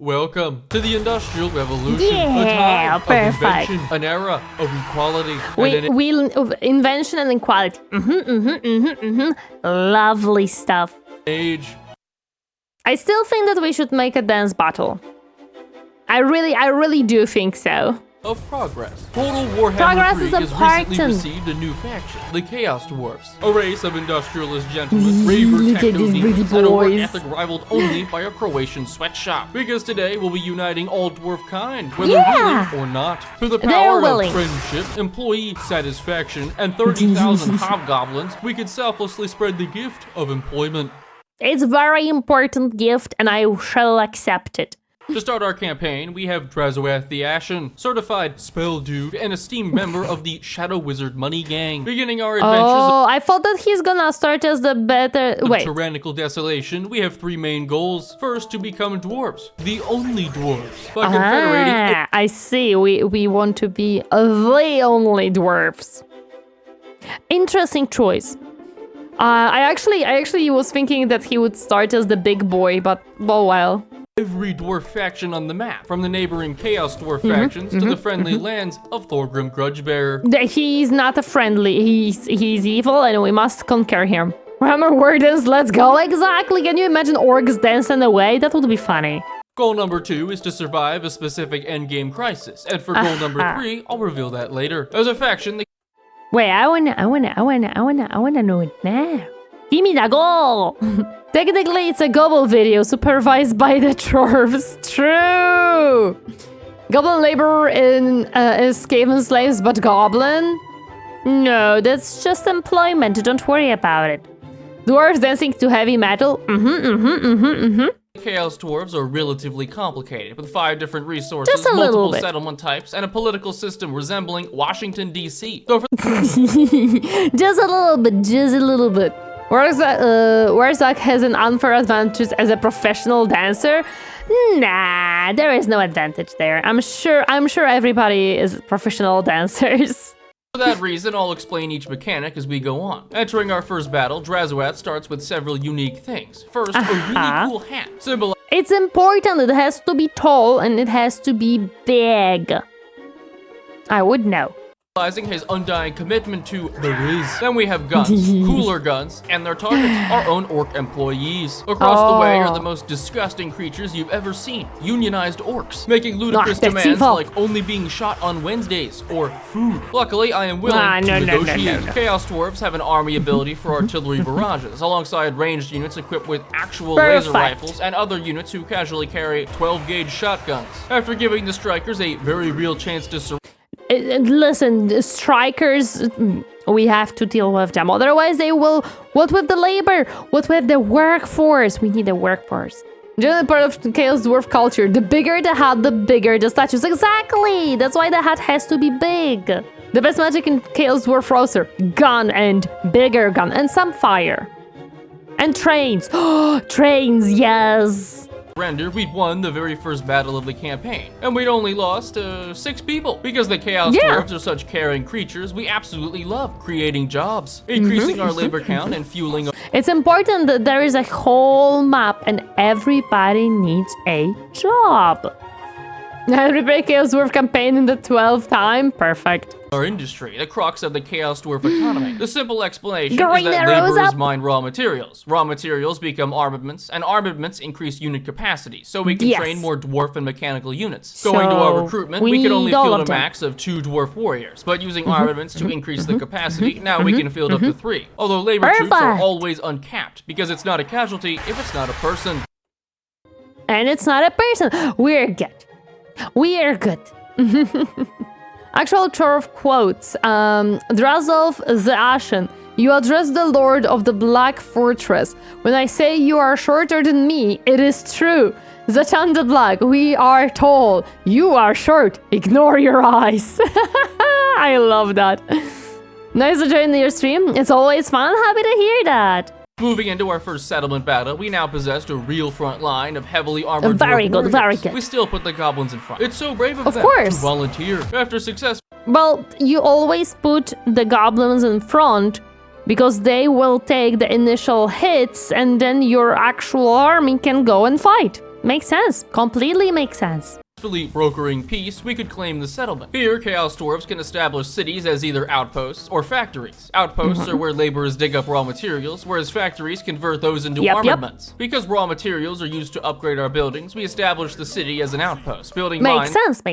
Welcome to the Industrial Revolution. Yeah, a time perfect. of invention, an era of equality. Invention and equality. Lovely stuff. Age. I still think that we should make a dance battle. I really do think so. Of progress. Total Warhammer Progress 3 is has recently important. received a new faction, the Chaos Dwarfs. A race of industrialist gentlemen, braver Look at these techno-demons, pretty and a work boys. ethic rivaled only by a Croatian sweatshop. Because today we'll be uniting all dwarf kind, whether Yeah. willing or not. Through the They're power of willing. friendship, employee satisfaction, and 30,000 hobgoblins, we can selflessly spread the gift of employment. It's a very important gift, and I shall accept it. To start our campaign, we have Drazoath the Ashen, certified spell dude, and esteemed member of the Shadow Wizard Money Gang. Beginning our adventures Oh, I thought that he's gonna start as the better. of Wait. tyrannical desolation, we have three main goals. First, to become dwarves, the only dwarves. By confederating Ah, I see. We want to be the only dwarfs. Interesting choice. I actually was thinking that he would start as the big boy, but oh well. every dwarf faction on the map, from the neighboring Chaos Dwarf factions to the friendly lands of Thorgrim Grudgebearer. He's not a friendly. He's evil, and we must conquer him. Warhammer Wardens, let's go! Exactly. Can you imagine orcs dancing away? That would be funny. Goal number 2 is to survive a specific endgame crisis, and for goal number 3, I'll reveal that later. As a faction, the Wait, I wanna know it now. Give me the goal. Technically, it's a Goblin video supervised by the dwarves. True. Goblin labor is Skaven slaves, but Goblin? No, that's just employment. Don't worry about it. Dwarves dancing to heavy metal. Chaos Dwarves are relatively complicated, with 5 different resources, Just a little multiple bit. settlement types, and a political system resembling Washington, D.C. So for Just a little bit. Warzak has an unfair advantage as a professional dancer. Nah, there is no advantage there. I'm sure everybody is professional dancers. For that reason, I'll explain each mechanic as we go on. Entering our first battle, Drazoath starts with several unique things. First, a really cool hat, symbolizing It's important. It has to be tall and it has to be big. I would know. his undying commitment to the Riz. Then we have guns, cooler guns, and their targets, our own orc employees. Across the way are the most disgusting creatures you've ever seen, unionized orcs, making ludicrous that's demands evil. like only being shot on Wednesdays or food. Luckily, I am willing to No. negotiate. Chaos Dwarves have an army ability for artillery barrages, alongside ranged units equipped with actual laser Perfect. rifles, and other units who casually carry 12-gauge shotguns. After giving the strikers a very real chance to surrender, Listen, the strikers, we have to deal with them. Otherwise, they will. What with the labor? What with the workforce? We need a workforce. Generally part of the Chaos Dwarf culture. The bigger the hat, the bigger the statues. Exactly! That's why the hat has to be big. The best magic in Chaos Dwarf roster. Gun and bigger gun and some fire. And trains. Trains, yes! we'd won the very first battle of the campaign, and we'd only lost 6 people. Because the Chaos Yeah. Dwarves are such caring creatures, we absolutely love creating jobs, increasing our labor count and fueling It's important that there is a whole map and everybody needs a job. Every Chaos Dwarf campaign in the 12th time. Perfect. our industry, the crux of the Chaos Dwarf economy. The simple explanation Green is that arrows labor is up. mined raw materials. Raw materials become armaments, and armaments increase unit capacity, so we can Yes. train more dwarf and mechanical units. So, Going to our recruitment, we we could only need all field of a them. max of 2 dwarf warriors, but using armaments to increase the capacity, now we can field up to 3. Although labor troops are Perfect. always uncapped, because it's not a casualty if it's not a person. And it's not a person. We're good. We are good. Actual Chorov quotes. Drazov the Ashen. You address the Lord of the Black Fortress. When I say you are shorter than me, it is true. Zachan the Black, we are tall. You are short. Ignore your eyes. I love that. Nice to join your stream. It's always fun. Happy to hear that. Moving into our first settlement battle, we now possessed a real front line of heavily armored Very dwarf good, warriors. very good. We still put the goblins in front. It's so brave of them course. to volunteer. After success, Well, you always put the goblins in front because they will take the initial hits and then your actual army can go and fight. Makes sense. Completely makes sense. Brokering peace, we could claim the settlement. Here, Chaos Dwarves can establish cities as either outposts or factories. Outposts are where laborers dig up raw materials, whereas factories convert those into armaments. Because raw materials are used to upgrade our buildings, we establish the city as an outpost. Building makes sense.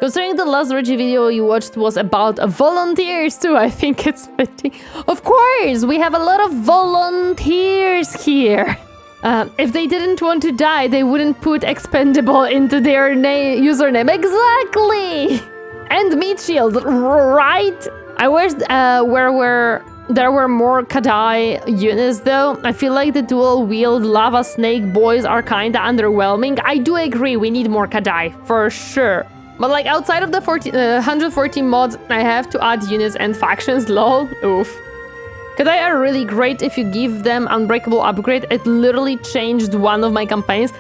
Considering the last Reggie video you watched was about volunteers too, I think it's fitting. Of course, we have a lot of volunteers here. If they didn't want to die, they wouldn't put expendable into their username. Exactly! And meat shield, right? I wish there were more Kadai units though. I feel like the dual wield lava snake boys are kinda underwhelming. I do agree, we need more Kadai, for sure. But like outside of the 114 mods, I have to add units and factions, lol. Oof. Kadai are really great if you give them unbreakable upgrade. It literally changed one of my campaigns.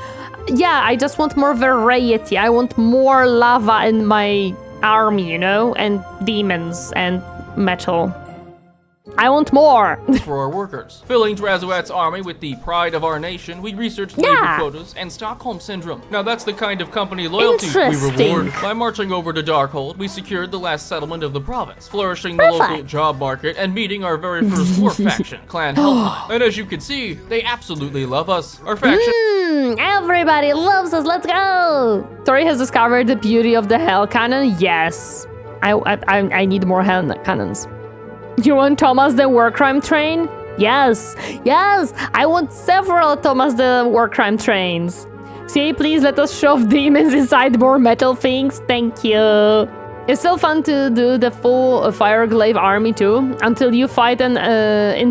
Yeah, I just want more variety. I want more lava in my army, you know? And demons and metal. I want more! For our workers. Filling Drazoat's army with the pride of our nation, we researched labor quotas and Stockholm Syndrome. Now that's the kind of company loyalty we reward. By marching over to Darkhold, we secured the last settlement of the province, flourishing the local job market and meeting our very first war faction, Clan Helheim. And as you can see, they absolutely love us. Our faction... everybody loves us, let's go! Tori has discovered the beauty of the Hell Cannon, yes. I need more Hell Cannons. You want Thomas the War Crime Train? Yes, I want several Thomas the War Crime Trains. See, please let us shove demons inside more metal things, thank you. It's still fun to do the full Fireglaive army too, until you fight in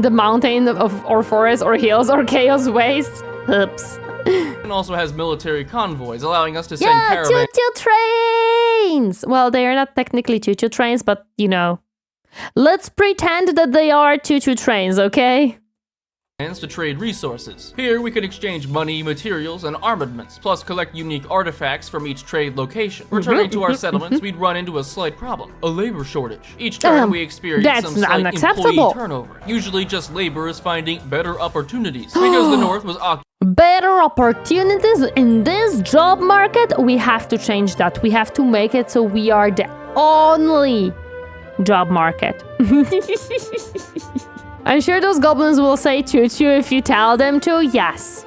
the mountain or forest or hills or chaos wastes. Oops. And also has military convoys, allowing us to send caravans. Yeah, choo-choo trains! Well, they are not technically choo-choo trains, but you know. Let's pretend that they are choo-choo trains, okay? To trade resources. Here we can exchange money, materials, and armaments, plus collect unique artifacts from each trade location. Returning to our settlements, we'd run into a slight problem, a labor shortage. Each turn we experience some slight employee turnover, usually just laborers finding better opportunities, because the North was occupied. Better opportunities in this job market? We have to change that. We have to make it so we are the only job market. I'm sure those goblins will say choo-choo if you tell them to, yes.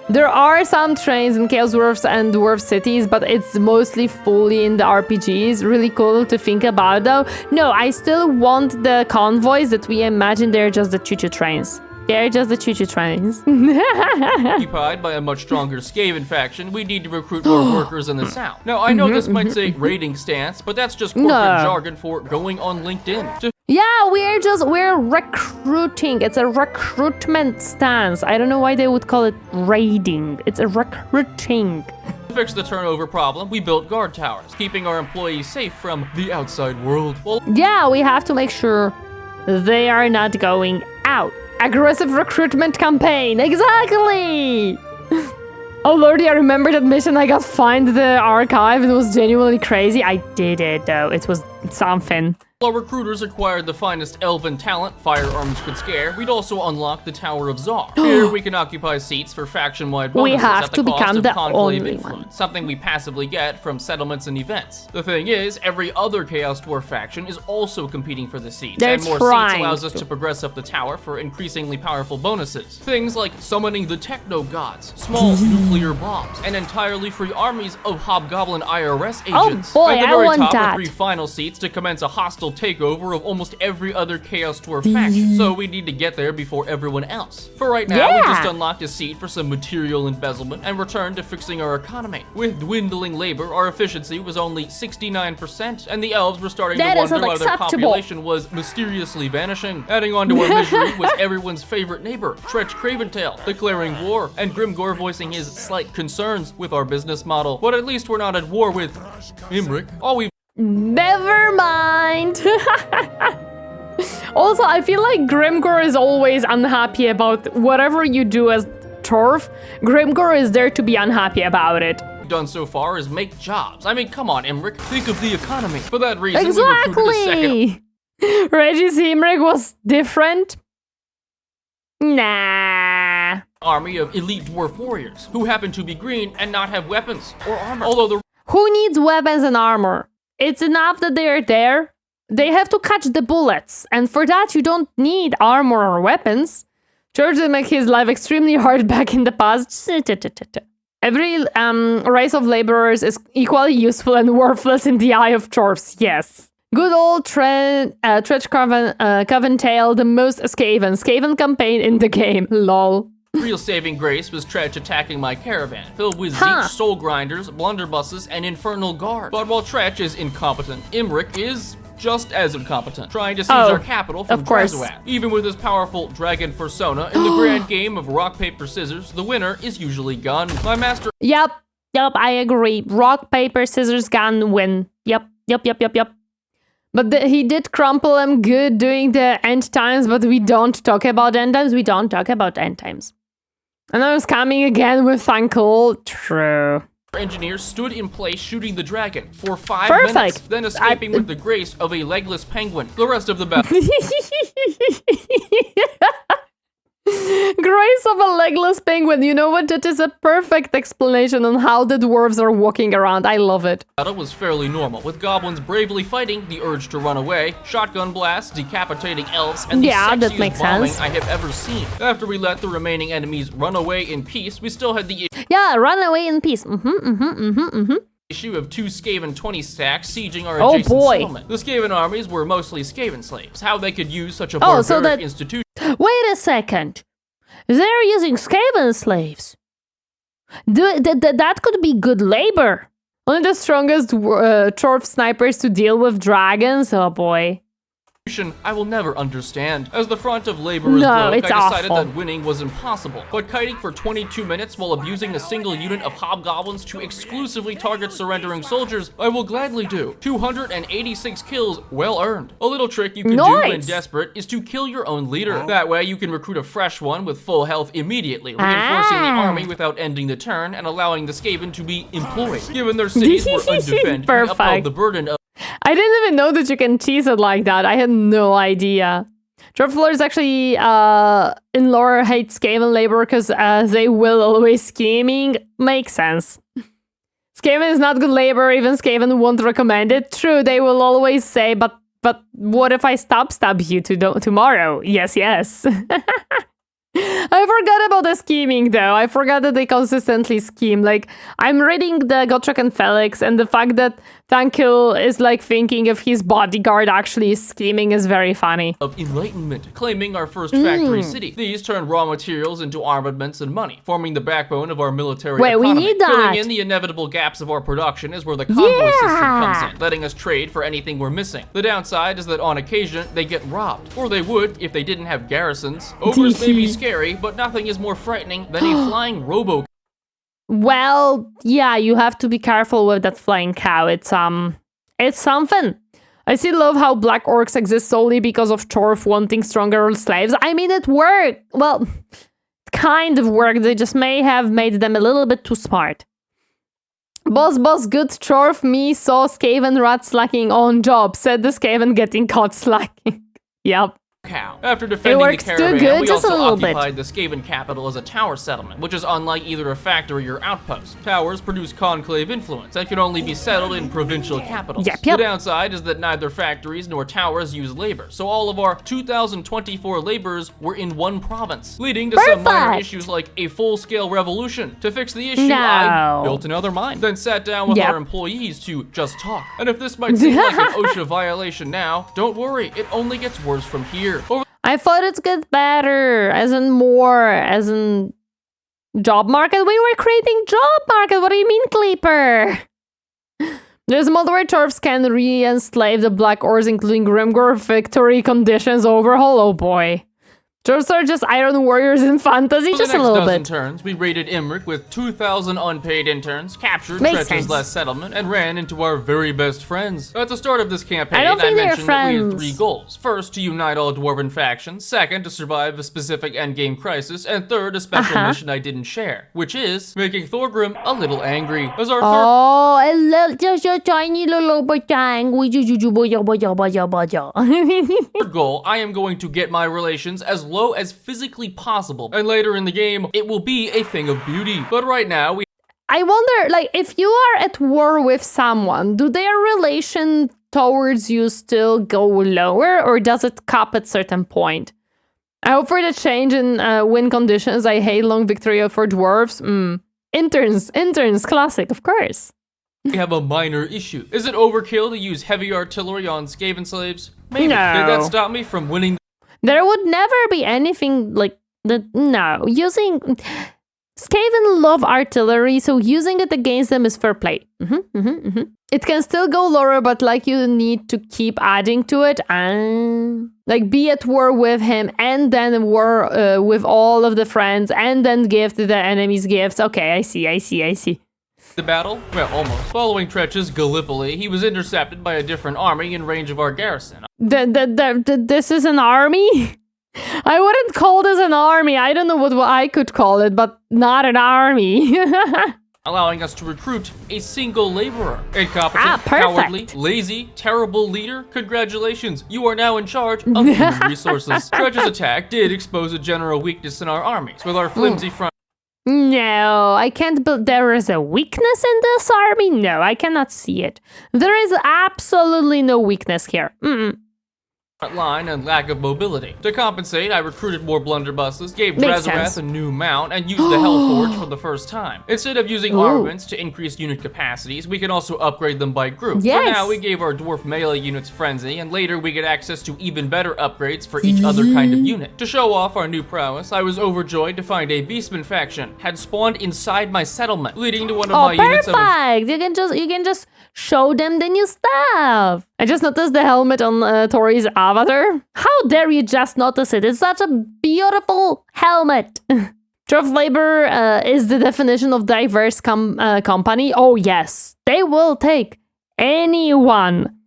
There are some trains in Chaos Dwarfs and Dwarf cities, but it's mostly fully in the RPGs. Really cool to think about though. No, I still want the convoys that we imagine they're just the choo-choo trains. They're just the choo-choo trains. Occupied by a much stronger Skaven faction, we need to recruit more workers in the south. Now, I know this might say raiding stance, but that's just corporate jargon for going on LinkedIn. Yeah, we're recruiting. It's a recruitment stance. I don't know why they would call it raiding. It's a recruiting. To fix the turnover problem, we built guard towers, keeping our employees safe from the outside world. Well, yeah, we have to make sure they are not going out. Aggressive recruitment campaign, exactly! Oh lordy, I remember that mission I got find the archive. It was genuinely crazy. I did it though, it was something. While recruiters acquired the finest elven talent firearms could scare, we'd also unlock the Tower of Zar. Here we can occupy seats for faction-wide bonuses we have at the to cost become of the conclave only influence, one. something we passively get from settlements and events. The thing is, every other Chaos Dwarf faction is also competing for the seats, and more seats allows us to progress up the tower for increasingly powerful bonuses. Things like summoning the techno gods, small nuclear bombs, and entirely free armies of hobgoblin IRS agents. Oh boy, at the very top that. are 3 final seats to commence a hostile takeover of almost every other Chaos Dwarf faction, so we need to get there before everyone else. For right now, we just unlocked a seat for some material embezzlement and returned to fixing our economy. With dwindling labor, our efficiency was only 69%, and the elves were starting to wonder why their population was mysteriously vanishing. Adding on to our misery was everyone's favorite neighbor, Tzeentch Craventail, declaring war, and Grimgor voicing his slight concerns with our business model. But at least we're not at war with Imric. All we've Never mind. Also, I feel like Grimgor is always unhappy about whatever you do as Torf. Grimgor is there to be unhappy about it. Done so far is make jobs. I mean, come on, Imric, think of the economy. For that reason, we recruited a second. Reggie's Imric was different. Nah. army of elite dwarf warriors who happen to be green and not have weapons or armor. Although the Who needs weapons and armor? It's enough that they are there. They have to catch the bullets, and for that you don't need armor or weapons. George did make his life extremely hard back in the past. Every race of laborers is equally useful and worthless in the eye of dwarves. Yes. Good old Tzeentch Coventale, the most Skaven campaign in the game. Lol. real saving grace was Tzeentch attacking my caravan, filled with Tzeentch soul grinders, blunderbusses, and infernal guard. But while Tzeentch is incompetent, Imrik is just as incompetent, trying to seize our capital from Drazoat. Even with his powerful dragon persona, in the grand game of rock, paper, scissors, the winner is usually gun. My master- Yep, I agree. Rock, paper, scissors, gun, win. Yep. But he did crumple him good during the end times, but we don't talk about end times. And I was coming again with Uncle. True. Engineers stood in place shooting the dragon for 5 minutes, then escaping with the grace of a legless penguin. The rest of the battle. Grace of a legless penguin. You know what? That is a perfect explanation on how the dwarves are walking around. I love it. Battle was fairly normal, with goblins bravely fighting the urge to run away, shotgun blasts, decapitating elves, and the sexiest bombing I have ever seen. After we let the remaining enemies run away in peace, we still had the run away in peace. issue of 2 Skaven 20 stacks sieging our adjacent settlement. The Skaven armies were mostly Skaven slaves. How they could use such a barbaric institution. Wait a second. They're using Skaven slaves. That could be good labor. Only the strongest dwarf snipers to deal with dragons. Oh boy. I will never understand. As the front of laborers broke, I decided that winning was impossible. But kiting for 22 minutes while abusing a single unit of hobgoblins to exclusively target surrendering soldiers, I will gladly do. 286 kills, well earned. A little trick you can do when desperate is to kill your own leader. That way you can recruit a fresh one with full health immediately, reinforcing the army without ending the turn and allowing the Skaven to be employed. Given their cities were undefended, we upheld the burden of I didn't even know that you can tease it like that. I had no idea. Dwarf actually in lore hate Skaven labor because they will always scheming. Makes sense. Skaven is not good labor. Even Skaven won't recommend it. True, they will always say, but what if I stab you tomorrow? Yes. I forgot about the scheming though. I forgot that they consistently scheme. Like, I'm reading the Gotrek and Felix, and the fact that Thankil is like thinking of his bodyguard actually scheming is very funny. Of enlightenment, claiming our first factory city. These turn raw materials into armaments and money, forming the backbone of our military economy. We need that. Filling in the inevitable gaps of our production is where the convoy system comes in, letting us trade for anything we're missing. The downside is that on occasion, they get robbed. Or they would if they didn't have garrisons. Ogres may be scary, but nothing is more frightening than a flying robo. Well, yeah, you have to be careful with that flying cow. It's something. I still love how black orcs exist solely because of Torf wanting stronger slaves. I mean, it worked. Well, kind of worked. They just may have made them a little bit too smart. Boss, good Torf, me saw Skaven rat slacking on job, said the Skaven getting caught slacking. Yep. Cow. After defending the caravan, we also occupied the Skaven capital as a tower settlement, which is unlike either a factory or outpost. Towers produce conclave influence and can only be settled in provincial capitals. The downside is that neither factories nor towers use labor, so all of our 2024 laborers were in one province, leading to some minor issues like a full-scale revolution. To fix the issue, I built another mine, then sat down with our employees to just talk. And if this might seem like an OSHA violation now, don't worry, it only gets worse from here. I thought it gets better, as in more, as in job market. We were creating job market. What do you mean, Kleaper? There's a mod where Torfs can re-enslave the Black Ores, including Grimgor victory conditions overhaul. Oh boy. Dwarves are just iron warriors in fantasy, just a little bit. Turns, we raided Imrik with 2,000 unpaid interns, captured Tzeentch's last settlement, and ran into our very best friends. At the start of this campaign, I mentioned that we had 3 goals. First, to unite all dwarven factions. Second, to survive a specific endgame crisis. And third, a special mission I didn't share, which is making Thorgrim a little angry. As our just a tiny little bit angry. third goal, I am going to get my relations as low as physically possible, and later in the game, it will be a thing of beauty. But right now, I wonder, like, if you are at war with someone, do their relation towards you still go lower, or does it cap at certain point? I hope for the change in win conditions. I hate long victory for dwarves. Interns, classic, of course. we have a minor issue. Is it overkill to use heavy artillery on Skaven slaves? Maybe. No. Did that stop me from winning? There would never be anything like that. No, using Skaven love artillery, so using it against them is fair play. It can still go lower, but like you need to keep adding to it and like be at war with him and then war with all of the friends and then give the enemies gifts. Okay, I see. The battle? Well, almost. Following Tzeentch's Gallipoli, he was intercepted by a different army in range of our garrison. This is an army? I wouldn't call this an army. I don't know what I could call it, but not an army. Allowing us to recruit a single laborer. Incompetent, cowardly, lazy, terrible leader? Congratulations, you are now in charge of human resources. Tzeentch's attack did expose a general weakness in our armies, with our flimsy front. No, I can't build. There is a weakness in this army? No, I cannot see it. There is absolutely no weakness here. Line and lack of mobility. To compensate, I recruited more blunderbusses, gave Drazorath a new mount, and used the Hellforge for the first time. Instead of using armaments to increase unit capacities, we can also upgrade them by group. Yes. For now, we gave our dwarf melee units Frenzy, and later we get access to even better upgrades for each other kind of unit. To show off our new prowess, I was overjoyed to find a Beastman faction had spawned inside my settlement, leading to one of my units of you can just show them the new stuff. I just noticed the helmet on Tori's avatar. How dare you just notice it? It's such a beautiful helmet. Dwarf labor is the definition of diverse company. Oh yes, they will take anyone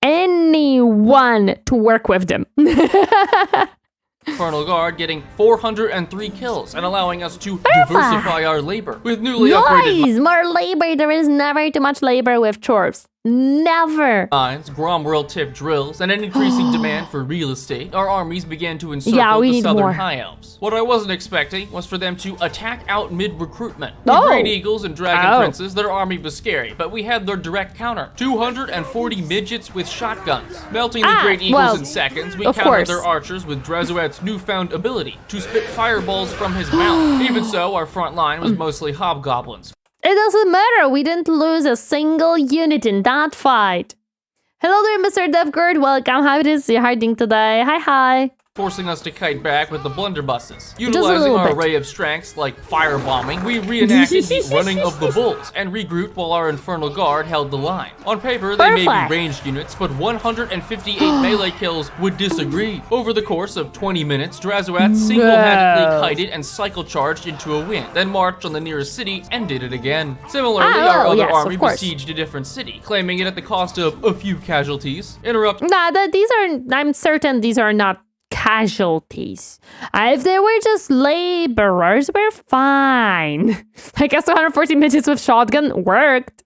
to work with them. Infernal Guard getting 403 kills and allowing us to diversify our labor with newly upgraded more labor. There is never too much labor with dwarves. Never. mines, Gromwell tip drills, and an increasing demand for real estate. Our armies began to encircle the southern High Elves. What I wasn't expecting was for them to attack out mid-recruitment. With Great Eagles and Dragon Princes, their army was scary, but we had their direct counter. 240 midgets with shotguns. Melting the Great Eagles in seconds, we countered their archers with Drazoat's newfound ability to spit fireballs from his mouth. Even so, our front line was mostly hobgoblins. It doesn't matter. We didn't lose a single unit in that fight. Hello there, Mr. Devgard. Welcome. How is you hiding today? Hi. Forcing us to kite back with the blunderbusses. Utilizing our array of strengths like firebombing, we reenacted the running of the bulls and regrouped while our Infernal Guard held the line. On paper, they may be ranged units, but 158 melee kills would disagree. Over the course of 20 minutes, Drazoat single-handedly kited and cycle charged into a wind, then marched on the nearest city and did it again. Similarly, our other army besieged a different city, claiming it at the cost of a few casualties. I'm certain these are not casualties. If they were just laborers, we're fine. I guess 240 midgets with shotgun worked.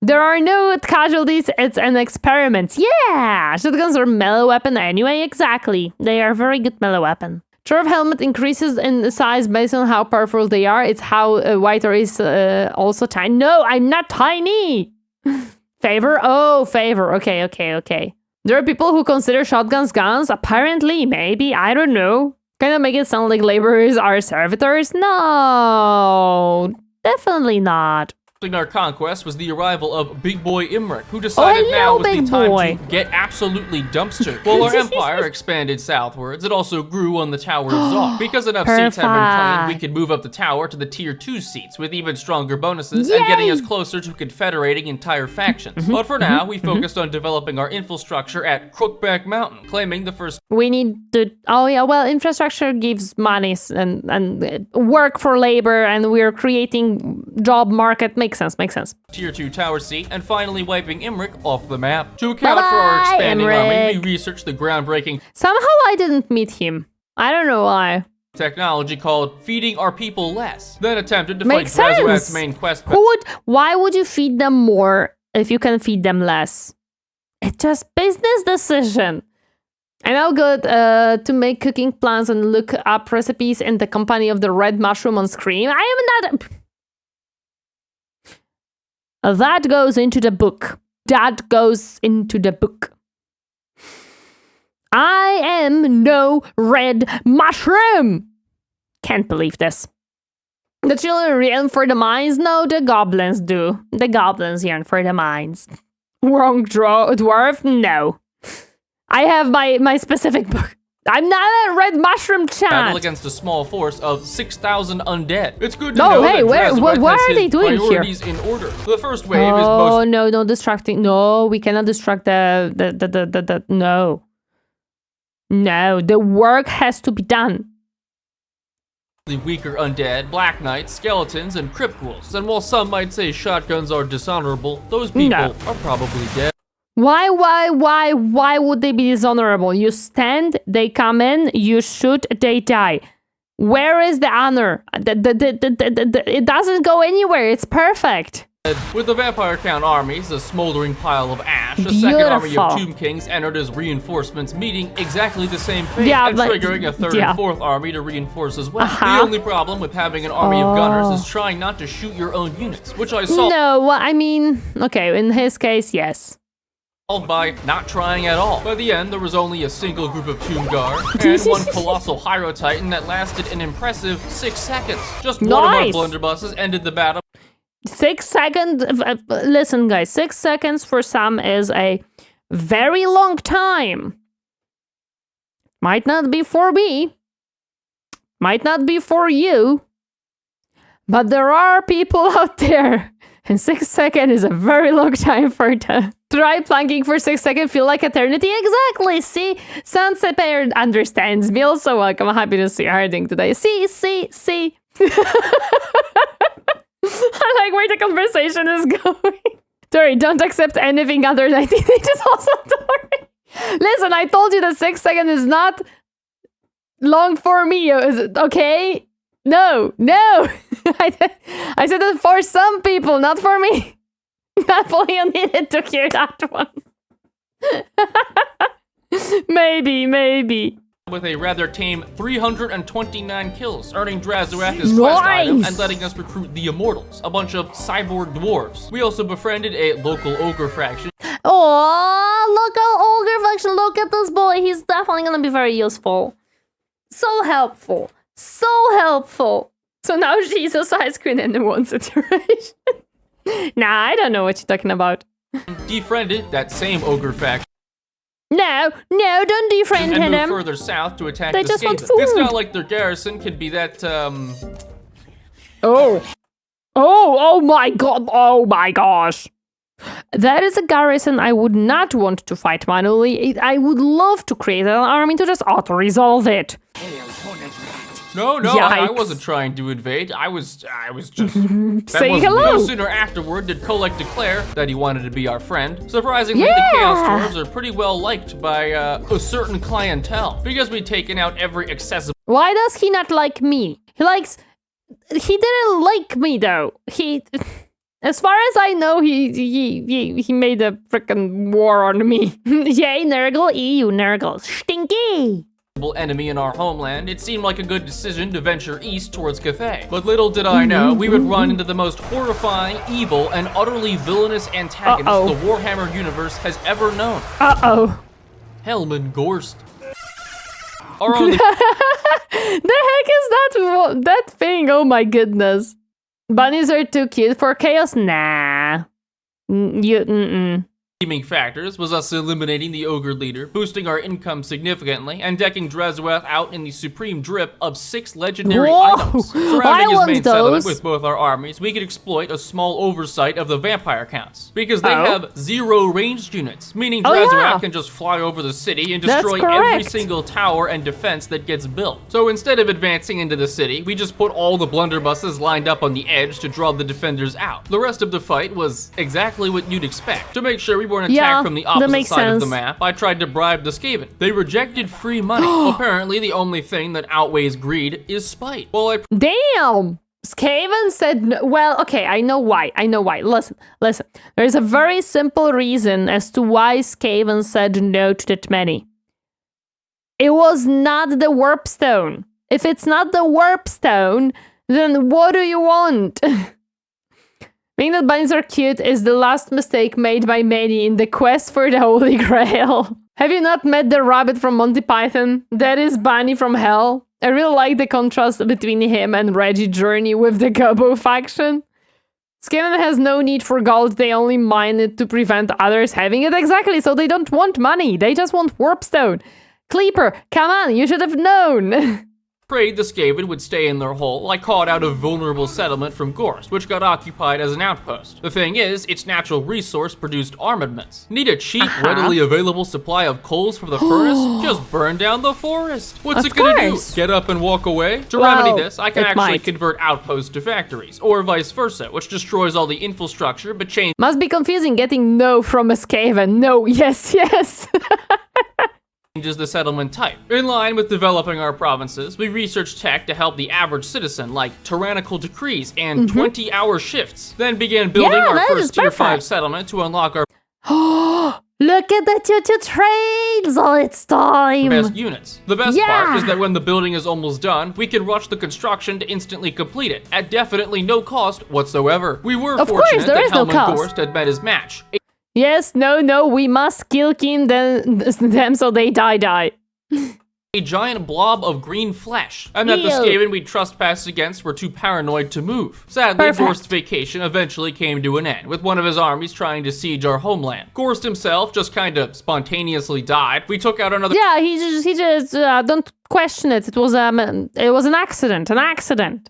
There are no casualties, it's an experiment. Yeah, shotguns are melee weapon anyway, exactly. They are very good melee weapon. Dwarf helmet increases in size based on how powerful they are. It's how Whiter is also tiny. No, I'm not tiny! Favor? Oh, favor. Okay. There are people who consider shotguns guns. Apparently, maybe, I don't know. Kind of make it sound like laborers are servitors? No, definitely not. Our conquest was the arrival of Big Boy Imric, who decided now was the time to get absolutely dumpstered. While our empire expanded southwards, it also grew on the Tower of Zog. Because enough seats had been claimed, we could move up the tower to the tier 2 seats with even stronger bonuses and getting us closer to confederating entire factions. But for now, we focused on developing our infrastructure at Crookback Mountain, claiming the first... We need to... infrastructure gives money and work for labor, and we're creating job market. Makes sense. Tier 2 tower seat, and finally wiping Imric off the map. To account for our expanding army, we researched the groundbreaking... Somehow I didn't meet him. I don't know why. ...technology called feeding our people less, then attempted to fight Drazoat's main quest... Why would you feed them more if you can feed them less? It's just business decision. I'm now good to make cooking plans and look up recipes in the company of the red mushroom on screen. I am not... That goes into the book. That goes into the book. I am no red mushroom! Can't believe this. The children yearn for the mines? No, the goblins do. The goblins yearn for the mines. Wrong dwarf? No. I have my specific book. I'm not a red mushroom chat. Battle against a small force of 6,000 undead. It's good to No, know hey, that what are they doing here? priorities in order. The first wave is Oh, most no distracting. No, we cannot distract the no. No, the work has to be done. the weaker undead, black knights, skeletons, and crypt ghouls. And while some might say shotguns are dishonorable, those people are probably dead. Why would they be dishonorable? You stand, they come in, you shoot, they die. Where is the honor? It doesn't go anywhere. It's perfect. With the Vampire Count armies, a smoldering pile of ash, a second army of Tomb Kings entered as reinforcements, meeting exactly the same fate, and triggering a third and fourth army to reinforce as well. The only problem with having an army of gunners is trying not to shoot your own units, which I saw. No, well, I mean, okay, in his case, yes. By not trying at all. By the end, there was only a single group of Tomb Guard and one colossal Hyro Titan that lasted an impressive 6 seconds. Just one of our blunderbusses ended the battle. 6 seconds. Listen, guys, 6 seconds for some is a very long time. Might not be for me. Might not be for you. But there are people out there. And 6 seconds is a very long time for them. Try planking for 6 seconds, feel like eternity. Exactly. See, Sunset Bear understands me. Also, welcome. I'm happy to see you hiding today. See. I like where the conversation is going. Tori, don't accept anything other than teenagers. Also, Tori. Listen, I told you that 6 seconds is not long for me. Is it okay? No. I said that for some people, not for me. Napoleon needed to hear that one. Maybe. With a rather tame 329 kills, earning Drazuath his quest item and letting us recruit the Immortals, a bunch of cyborg dwarves. We also befriended a local ogre faction. Oh, local ogre faction, look at this boy. He's definitely gonna be very useful. So helpful. So now she's a side screen in one situation. Nah, I don't know what you're talking about. Defriended that same ogre faction. No, don't defriend him. And move further south to attack they the just want Skaven. food. It's not like their garrison can be that, Oh my god, oh my gosh. That is a garrison I would not want to fight manually. I would love to create an army to just auto-resolve it. No, I wasn't trying to invade. I was just saying hello. No sooner afterward did Kolek declare that he wanted to be our friend. Surprisingly, the Chaos Dwarves are pretty well liked by a certain clientele because we'd taken out every accessible. Why does he not like me? He didn't like me though. As far as I know, he made a freaking war on me. Yay, Nurgle, EU Nurgle, stinky. Enemy in our homeland, it seemed like a good decision to venture east towards Cathay. But little did I know, we would run into the most horrifying, evil, and utterly villainous antagonist the Warhammer universe has ever known. Hellman Gorst. Our only The heck is that thing? Oh my goodness. Bunnies are too cute for chaos? Nah. redeeming factors was us eliminating the ogre leader, boosting our income significantly, and decking Drazuath out in the supreme drip of 6 legendary items. Surrounding his main settlement with both our armies, we could exploit a small oversight of the vampire counts, because they have 0 ranged units, meaning Drazuath can just fly over the city and destroy every single tower and defense that gets built. So instead of advancing into the city, we just put all the blunderbusses lined up on the edge to draw the defenders out. The rest of the fight was exactly what you'd expect. To make sure we weren't attacked from the opposite side of the map, I tried to bribe the Skaven. They rejected free money. Apparently, the only thing that outweighs greed is spite. Well, Damn! Skaven said no. Well, okay, I know why. Listen. There's a very simple reason as to why Skaven said no to that many. It was not the warp stone. If it's not the warp stone, then what do you want? Being that bunnies are cute is the last mistake made by many in the quest for the Holy Grail. Have you not met the rabbit from Monty Python? That is Bunny from Hell. I really like the contrast between him and Reggie's journey with the Gobbo faction. Skaven has no need for gold, they only mine it to prevent others having it. Exactly, so they don't want money, they just want warpstone. Kleaper, come on, you should have known. Prayed the Skaven would stay in their hole, I called out a vulnerable settlement from Gorst, which got occupied as an outpost. The thing is, its natural resource produced armaments. Need a cheap, readily available supply of coals for the furnace? Just burn down the forest. What's it gonna do? Get up and walk away? To remedy this, I can actually convert outposts to factories, or vice versa, which destroys all the infrastructure, but changes. Must be confusing getting no from a Skaven. No, yes, yes. The settlement type. In line with developing our provinces, we researched tech to help the average citizen, like tyrannical decrees and 20-hour shifts. Then began building our first tier 5 settlement to unlock our look at the choo-choo trains! Oh, it's time! best units. The best part is that when the building is almost done, we can rush the construction to instantly complete it, at definitely no cost whatsoever. We were fortunate that Helmut Gorst had met his match. Yes, no, we must kill them so they die. A giant blob of green flesh, and that the Skaven we trespassed against were too paranoid to move. Sadly, Gorst's vacation eventually came to an end, with one of his armies trying to siege our homeland. Gorst himself just kinda spontaneously died. We took out another— Yeah, he just don't question it. It was an accident.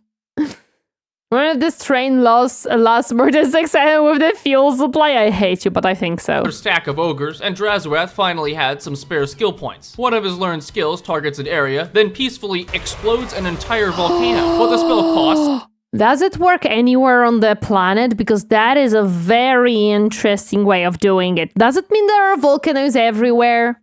When if this train lasts more than 6 hours with the fuel supply, I hate you, but I think so. Stack of ogres, and Drazurath finally had some spare skill points. One of his learned skills targets an area, then peacefully explodes an entire volcano. What the spell costs— Does it work anywhere on the planet? Because that is a very interesting way of doing it. Does it mean there are volcanoes everywhere?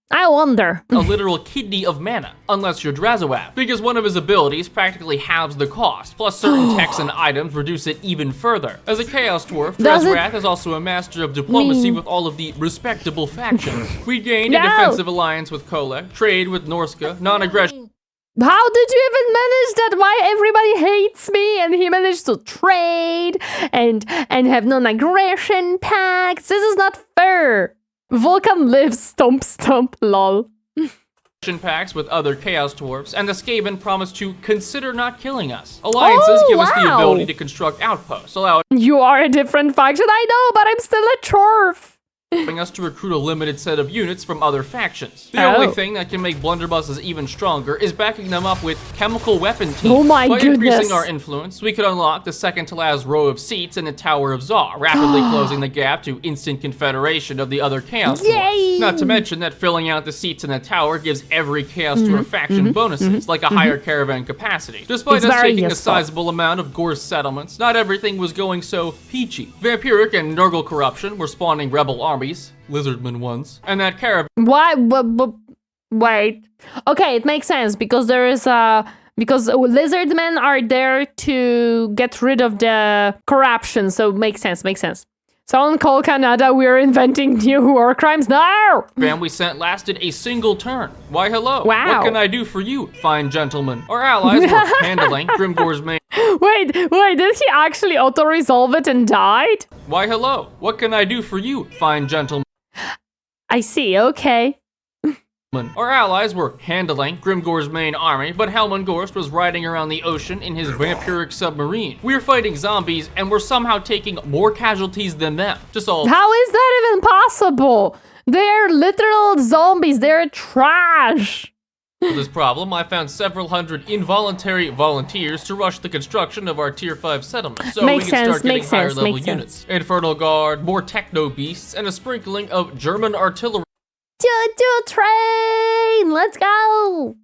I wonder. A literal kidney of mana, unless you're Drazurath, because one of his abilities practically halves the cost, plus certain techs and items reduce it even further. As a Chaos Dwarf, Drazurath is also a master of diplomacy with all of the respectable factions. We gained a defensive alliance with Kolek, trade with Norska, non-aggression. How did you even manage that? Why everybody hates me? And he managed to trade and have non-aggression pacts. This is not fair. Vulcan lives, stomp, lol. Pacts with other Chaos Dwarfs, and the Skaven promised to consider not killing us. Alliances give us the ability to construct outposts, You are a different faction, I know, but I'm still a dwarf. Allowing us to recruit a limited set of units from other factions. The only thing that can make blunderbusses even stronger is backing them up with chemical weapon teams. Oh my goodness. By increasing our influence, we could unlock the second to last row of seats in the Tower of Zar, rapidly closing the gap to instant confederation of the other Chaos Dwarfs. Not to mention that filling out the seats in the tower gives every Chaos Dwarf faction bonuses, like a higher caravan capacity. Despite us taking a sizable amount of Gorst settlements, not everything was going so peachy. Vampiric and Nurgle corruption were spawning rebel armies, lizardmen ones, and that caravan— Why? Wait. Okay, it makes sense because there is because lizardmen are there to get rid of the corruption, so makes sense. Someone call Canada, we're inventing new war crimes now! And we sent lasted a single turn. Why hello. Wow. What can I do for you, fine gentlemen? Our allies were handling Grimgor's main— Wait, did he actually auto-resolve it and died? Why hello. What can I do for you, fine gentlemen? I see, okay. Our allies were handling Grimgor's main army, but Helmut Gorst was riding around the ocean in his vampiric submarine. We're fighting zombies, and we're somehow taking more casualties than them. How is that even possible? They're literal zombies, they're trash. For this problem, I found several hundred involuntary volunteers to rush the construction of our tier 5 settlement, so we can start getting higher level units. Infernal Guard, more techno beasts, and a sprinkling of German artillery train! Let's go!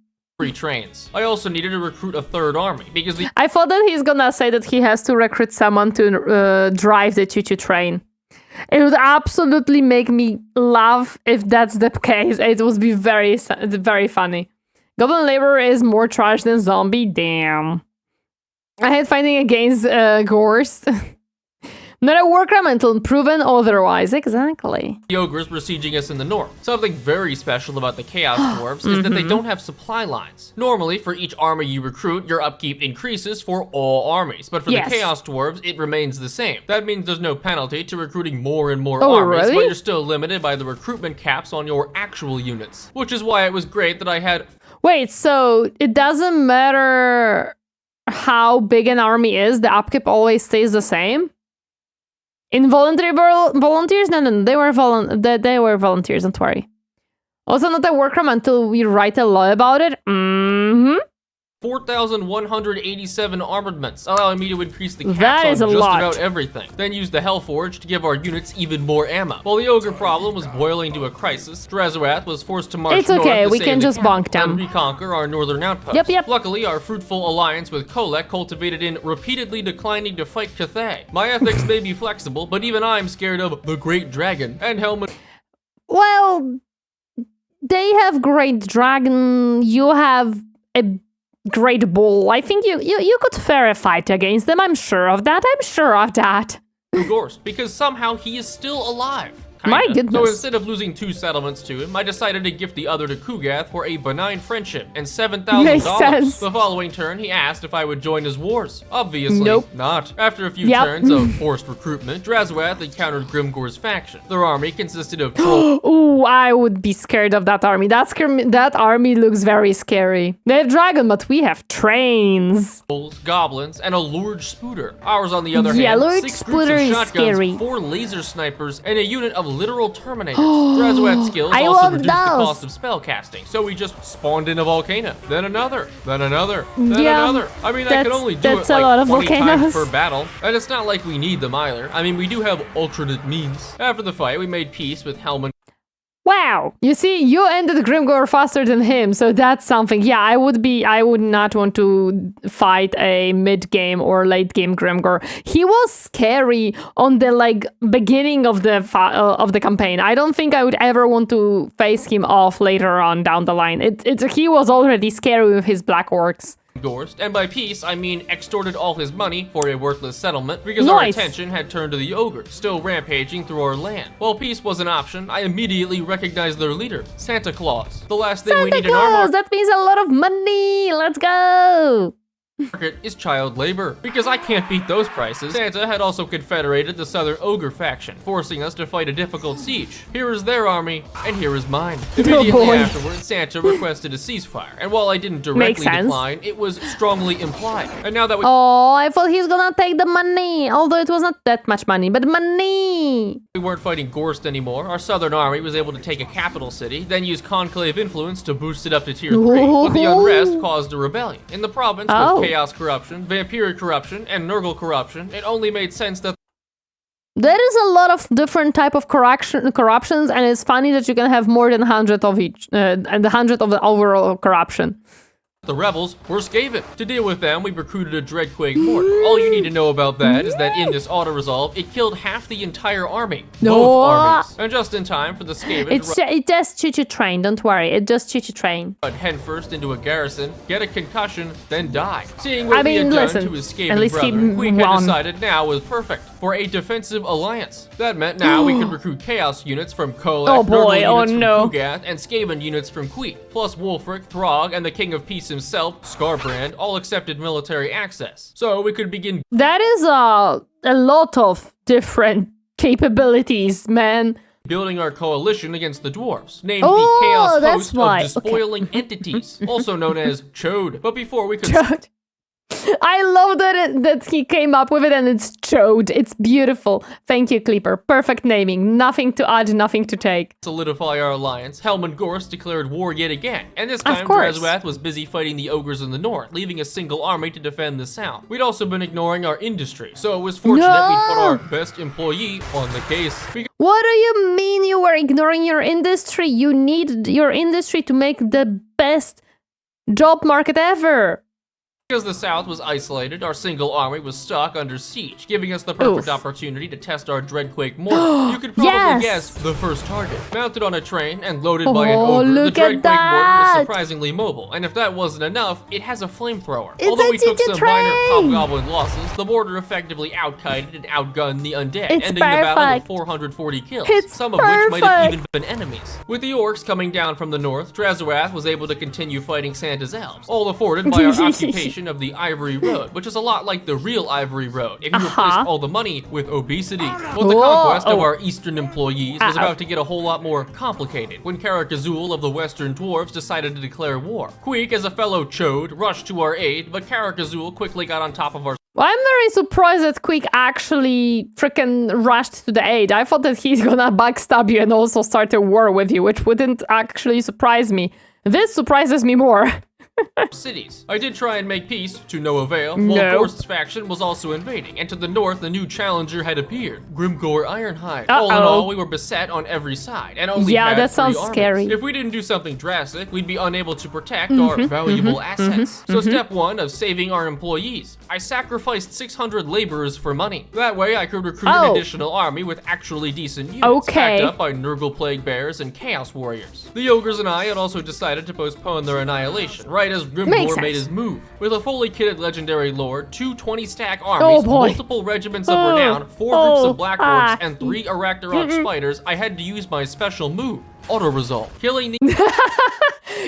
Trains. I also needed to recruit a third army because I thought that he's gonna say that he has to recruit someone to drive the choo-choo train. It would absolutely make me laugh if that's the case. It would be very funny. Goblin labor is more trash than zombie. Damn. I hate fighting against Gorst. Not a war crime until proven otherwise. Exactly. The ogres were sieging us in the north. Something very special about the Chaos Dwarves is that they don't have supply lines. Normally, for each army you recruit, your upkeep increases for all armies. But for the Chaos Dwarves, it remains the same. That means there's no penalty to recruiting more and more armies, but you're still limited by the recruitment caps on your actual units. Which is why it was great that I had... Wait, so it doesn't matter how big an army is, the upkeep always stays the same? Involuntary volunteers? No, they were volunteers, don't worry. Also not a war crime until we write a law about it. 4,187 armaments, allowing me to increase the caps on just about everything. Then use the Hellforge to give our units even more ammo. While the ogre problem was boiling to a crisis, Drazoath was forced to march north to we can just bonk them and reconquer our northern outposts. Yep. Luckily, our fruitful alliance with Kolek cultivated in repeatedly declining to fight Cathay. My ethics may be flexible, but even I'm scared of the Great Dragon and Helmet. Well, they have Great Dragon, you have a Great Bull. I think you could fair a fight against them. I'm sure of that. Gorst, because somehow he is still alive. My goodness. So instead of losing 2 settlements to him, I decided to gift the other to Kugath for a benign friendship and $7,000. The following turn, he asked if I would join his wars. Obviously not. After a few turns of forced recruitment, Drazoath encountered Grimgor's faction. Their army consisted of trolls. Ooh, I would be scared of that army. That army looks very scary. They have dragon, but we have trains. Goblins, and a Lord Spooter. Ours, on the other hand, Lord 6 Spooter groups of is shotguns, scary. 4 laser snipers, and a unit of literal terminators. Drazoath's skills I also love reduced the those. cost of spell casting, so we just spawned in a volcano, then another, then another, then another. I mean, I could only do it like 20 times per battle, and it's not like we need them either. I mean, we do have alternate means. After the fight, we made peace with Helman. Wow! You see, you ended Grimgor faster than him, so that's something. Yeah, I would not want to fight a mid-game or late-game Grimgor. He was scary on the beginning of the campaign. I don't think I would ever want to face him off later on down the line. He was already scary with his black orcs. Gorst, and by peace, I mean extorted all his money for a worthless settlement because our attention had turned to the ogres, still rampaging through our land. While peace was an option, I immediately recognized their leader, Santa Claus. The last thing we need in our market, that means a lot of money! Let's go! Is child labor. Because I can't beat those prices, Santa had also confederated the southern ogre faction, forcing us to fight a difficult siege. Here is their army, and here is mine. Immediately afterwards, Santa requested a ceasefire, and while I didn't directly decline, it was strongly implied. And now that we I thought he's gonna take the money, although it was not that much money, but money! We weren't fighting Gorst anymore. Our southern army was able to take a capital city, then use conclave influence to boost it up to tier 3. But the unrest caused a rebellion. In the province, with chaos corruption, vampiric corruption, and Nurgle corruption, it only made sense that there is a lot of different type of corruptions, and it's funny that you can have more than 100 of each, and 100 of the overall corruption. the rebels were Skaven. To deal with them, we recruited a Dreadquake Fort. All you need to know about that is that in this auto-resolve, it killed half the entire army. Both armies. And just in time for the Skaven it does choo-choo train, don't worry. It does choo-choo train. Head first into a garrison, get a concussion, then die. Seeing what we had done to his Skaven brother, we had decided now was perfect for a defensive alliance. That meant now we could recruit Chaos units from Kolek, Nurgle units from Kugath, and Skaven units from Queek, plus Wolfric, Throg, and the King of Peace himself, Skarbrand, all accepted military access. So we could begin. That is a lot of different capabilities, man. Building our coalition against the dwarves, named the Chaos Host of Despoiling Entities, also known as Chode. But before we could... Chode. I love that he came up with it, and it's Chode. It's beautiful. Thank you, Kleaper. Perfect naming. Nothing to add, nothing to take. Solidify our alliance, Helman Gorst declared war yet again. And this time, Drazoath was busy fighting the ogres in the north, leaving a single army to defend the south. We'd also been ignoring our industry, so it was fortunate we'd put our best employee on the case. What do you mean you were ignoring your industry? You need your industry to make the best job market ever. Because the south was isolated, our single army was stuck under siege, giving us the perfect opportunity to test our Dreadquake mortar. You could probably guess the first target. Mounted on a train and loaded by an ogre, the Dreadquake mortar is surprisingly mobile, and if that wasn't enough, it has a flamethrower. Although we took some minor hobgoblin losses, the mortar effectively outkited and outgunned the undead, ending the battle with 440 kills, some of which might have even been enemies. With the orcs coming down from the north, Drazoath was able to continue fighting Santa's elves, all afforded by our occupation of the Ivory Road, which is a lot like the real Ivory Road if you replace all the money with obesity. But the conquest of our eastern employees was about to get a whole lot more complicated when Karak Azul of the Western Dwarves decided to declare war. Queek, as a fellow chode, rushed to our aid, but Karak Azul quickly got on top of our. Well, I'm very surprised that Queek actually freaking rushed to the aid. I thought that he's gonna backstab you and also start a war with you, which wouldn't actually surprise me. This surprises me more. cities. I did try and make peace, to no avail, while Gorst's faction was also invading, and to the north a new challenger had appeared, Grimgor Ironhide. All in all, we were beset on every side, and only had that sounds 3 scary. armies. If we didn't do something drastic, we'd be unable to protect our valuable assets. So step 1 of saving our employees. I sacrificed 600 laborers for money. That way I could recruit an additional army with actually decent units, backed up by Nurgle Plague Bears and Chaos Warriors. The Ogres and I had also decided to postpone their annihilation, right as Grimgor made his move. With a fully kitted legendary lord, 2 20-stack armies, multiple regiments of renown, 4 groups of black orcs, and 3 Arachnarok spiders, I had to use my special move, auto-resolve, killing the...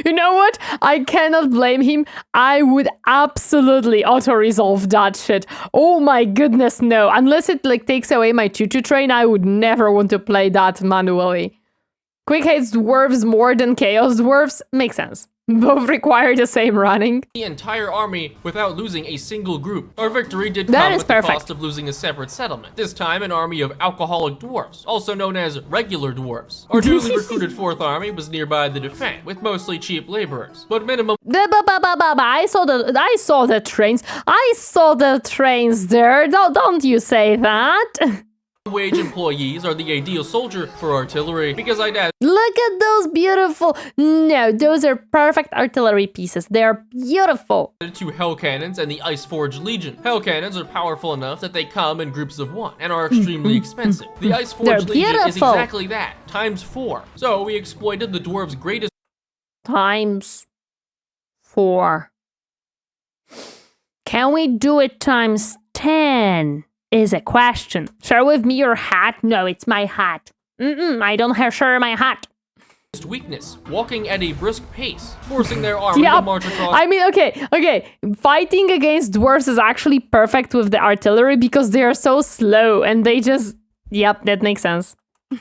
You know what? I cannot blame him. I would absolutely auto-resolve that shit. Oh my goodness, no. Unless it like takes away my choo-choo train, I would never want to play that manually. Quick hates dwarves more than chaos dwarves? Makes sense. Both require the same running. The entire army without losing a single group. Our victory did come at the cost of losing a separate settlement. This time an army of alcoholic dwarves, also known as regular dwarves. Our newly recruited 4th army was nearby the defense, with mostly cheap laborers, but minimum... I saw the trains. I saw the trains there. Don't you say that. Wage employees are the ideal soldier for artillery, because I'd add... Look at those beautiful... No, those are perfect artillery pieces. They are beautiful. ...to Hell Cannons and the Iceforged Legion. Hell Cannons are powerful enough that they come in groups of 1 and are extremely expensive. The Iceforged Legion is exactly that, times 4. So we exploited the dwarves' greatest... Times 4. Can we do it times 10? Is a question. Share with me your hat? No, it's my hat. I don't share my hat. Weakness, walking at a brisk pace, forcing their army to march across... I mean, okay. Fighting against dwarves is actually perfect with the artillery because they are so slow and they just... Yep, that makes sense.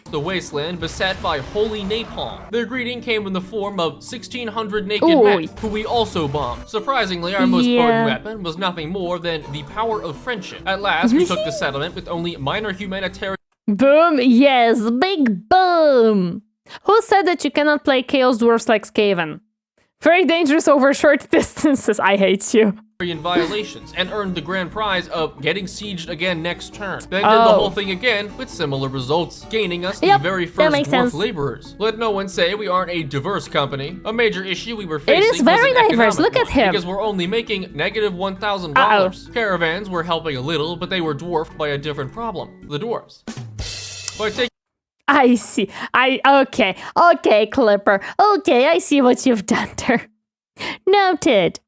The wasteland beset by holy napalm. Their greeting came in the form of 1,600 naked men, who we also bombed. Surprisingly, our most potent weapon was nothing more than the power of friendship. At last, we took the settlement with only minor humanitarian... Boom, yes, big boom! Who said that you cannot play Chaos Dwarfs like Skaven? Very dangerous over short distances, I hate you. ...violations, and earned the grand prize of getting sieged again next turn. Then did the whole thing again with similar results, gaining us the very first dwarf laborers. Let no one say we aren't a diverse company. A major issue we were facing was very diverse, look at him. Because we're only making negative $1,000. Caravans were helping a little, but they were dwarfed by a different problem, the dwarves. By taking... I see. Okay, Kleaper. Okay, I see what you've done there. Noted.